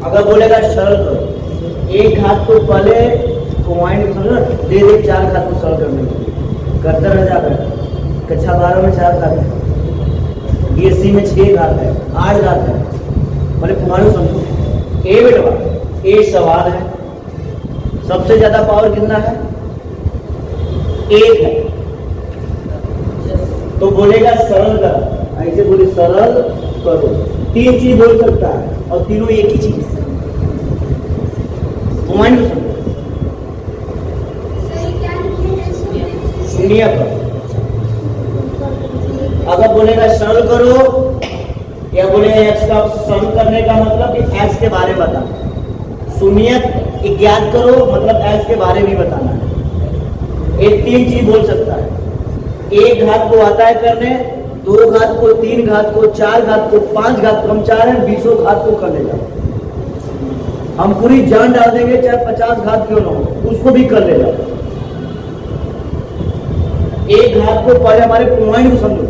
अगर बोलेगा सरल करो, एक घात को पहले पॉइंट दे 4 घात को सरल करने के लिए करते रह जाता है। कक्षा 12 में 4 घात है, बीएससी में 6 घात है, 8 घात है। बोले तुम्हारे समझो ए बेटवा, ए सवाल है, सबसे ज्यादा पावर कितना है? 1 है। तो बोलेगा सरल करो, ऐसे बोले सरल करो। 3 चीज बोल सकता है और तीनों एक ही चीज। शून्य करो। अगर बोलेगा सरल करो या बोलेगा एक्स का सरल करने का मतलब कि एक्स के बारे में बताना। शून्य ज्ञात करो मतलब एक्स के बारे में बताना है। एक 3 चीज बोल सकता है। 1 घात को आता है करने, 2 घात को, 3 घात को, 4 घात को, 5 घात को। हम चाह रहे हैं 20 घात को कर लेगा। हम पूरी जान डाल देंगे, चाहे 50 घात क्यों ना हो, उसको भी कर लेगा। 1 घात को पहले हमारे पॉइंट को समझो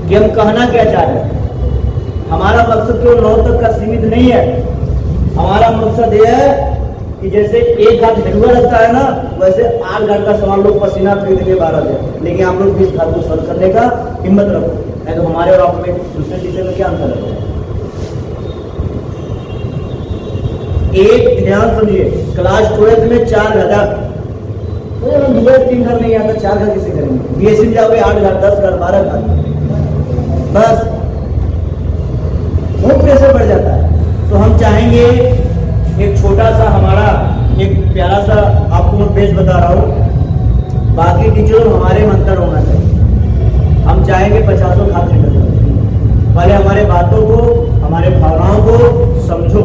कि हम कहना क्या चाह रहे हैं। हमारा मकसद केवल 9 तक का सीमित नहीं है। हमारा मकसद यह है कि जैसे 1 घात हेडुआ लगता है ना, वैसे 8 घात का सवाल लोग पसीना फेंक देंगे 12 से। लेकिन आप लोग 20 घात को सॉल्व करने का हिम्मत रखो, नहीं तो हमारे और आप में दूसरे टीचर में क्या अंतर है? एक ध्यान समझिए, क्लास 12 में 4 घात, 3 घात नहीं आता, 4 घात किसे करेंगे? बीएससी जाओगे 8 घात, 10 घात, 12 घात, बस बहुत प्रेशर बढ़ जाता है। तो हम चाहेंगे एक छोटा सा हमारा एक प्यारा सा आपको मैं पेज बता रहा हूँ। बाकी टीचरों हमारे मंत्र होना चाहिए। हम चाहेंगे 50 घात निकल जाए। पहले हमारे बातों को, हमारे भावनाओं को समझो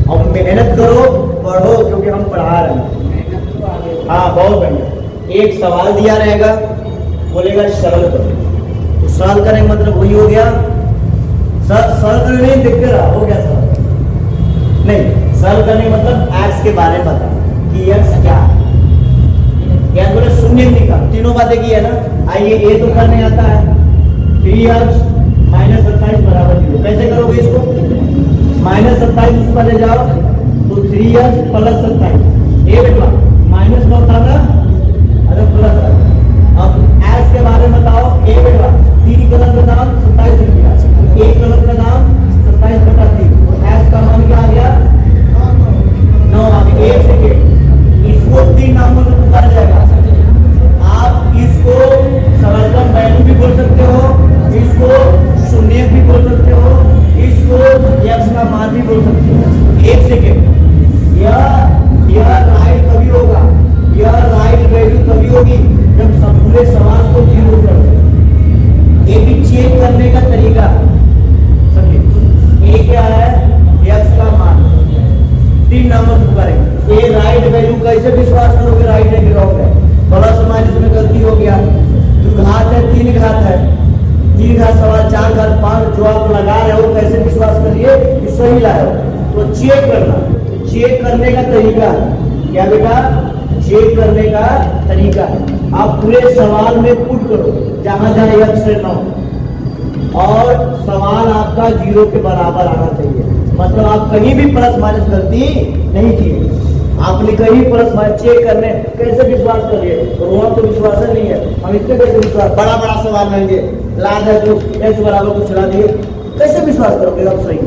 और मेहनत करो, पढ़ो, क्योंकि हम पढ़ा रहे हैं। हाँ बहुत बढ़िया। एक सवाल दिया रहेगा, बोलेगा सरल करो। तो सरल करने का मतलब वही हो गया, सरल करने नहीं देखते रहा हो गया सरल नहीं। सरल करने का मतलब एक्स के बारे में बता कि एक्स क्या है। बोले शून्य निकाल, तीनों बातें की है ना। आइए ए तो करने आता है, 3x - 27 बराबर 0। कैसे करोगे इसको? -27 इस पर ले जाओ तो 3x + 27। ए बेटा माइनस में होता ना, अगर प्लस है। अब एक्स के बारे में बताओ। ए बेटा 3 कलर का दाम 27 रुपया, 1 कलर का दाम 27/3। एक्स का मान क्या आ गया? 9 आ गया। 1 सेकेंड, इसको 3 नामों से पुकारा जाएगा। आप इसको सरलतम वैल्यू भी बोल सकते हो, इसको शून्य भी बोल सकते हो, इसको एक्स का मान भी बोल सकते हो। 1 सेकेंड, यह राइट कभी होगा, यह राइट वैल्यू तभी होगी जब सब पूरे सवाल को 0 कर दो। ये भी चेक करने का तरीका समझिए। ए क्या है? एक्स का मान। 3 नामों से पुकारेंगे। ये राइट वैल्यू कैसे विश्वास करोगे राइट है कि रॉन्ग है? प्लस माइनस में गलती हो गया। जो घात है 3 घात है, 3 घात सवाल 4 घात 5 जो आप लगा रहे हो, कैसे विश्वास करिए कि सही लाए हो? तो चेक करना, चेक करने का तरीका है क्या बेटा? चेक करने का तरीका है आप पूरे सवाल में पुट करो जहां जहां एक्स से ना हो, और सवाल आपका 0 के बराबर आना चाहिए। मतलब आप कहीं भी प्लस माइनस गलती नहीं की। आपने कहीं प्लस माइनस चेक करने कैसे विश्वास करिए? रोहन तो विश्वास नहीं है, हम इसके कैसे विश्वास? बड़ा बड़ा सवाल लेंगे, लाद है तो एक्स बराबर को चला दिए, कैसे विश्वास करोगे आप सही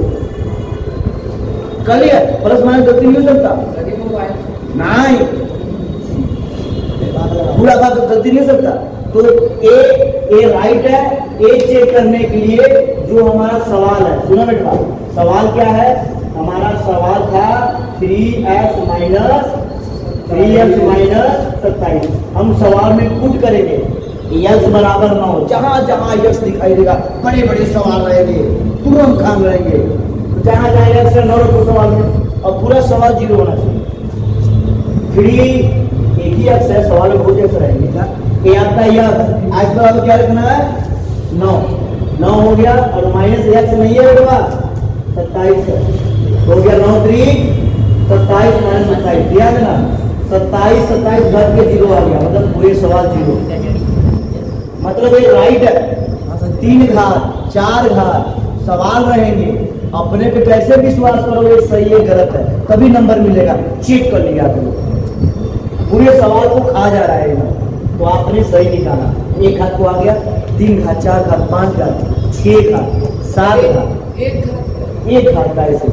कर लिया? प्लस माइनस गलती नहीं हो सकता नहीं, पूरा बात गलती नहीं हो सकता। तो ए राइट है। ए चेक करने के लिए जो हमारा सवाल है, सुनो बेटा, सवाल क्या है? हमारा सवाल था 3x - 27। हम सवाल में पुट करेंगे x बराबर 9। जहां जहां x दिखाई देगा बड़े बड़े सवाल रहेंगे, तुरंत काम रहेंगे। तो जहां जहां x से 9 रखो सवाल में, और पूरा सवाल 0 होना चाहिए। 3 एक ही x है, सवाल में बहुत x रहेंगे ना। ये आता है x, आज बराबर क्या रखना है? 9 हो गया, और माइनस x नहीं है बेटा, 27 है। हो गया 9 3 27 - 27 दिया ना। 27 घट के 0 आ गया, मतलब पूरे सवाल 0। मतलब ये राइट है। 3 घात 4 घात सवाल रहेंगे, अपने पे कैसे विश्वास करोगे सही है गलत है, तभी नंबर मिलेगा। चेक कर लिया तुम, पूरे सवाल को खा जा रहा है ना, तो आपने सही निकाला। एक हाथ को आ गया, 3 घात, 4 घात, 5 घात, 6 घात, 7 घात, एक हाथ का ऐसे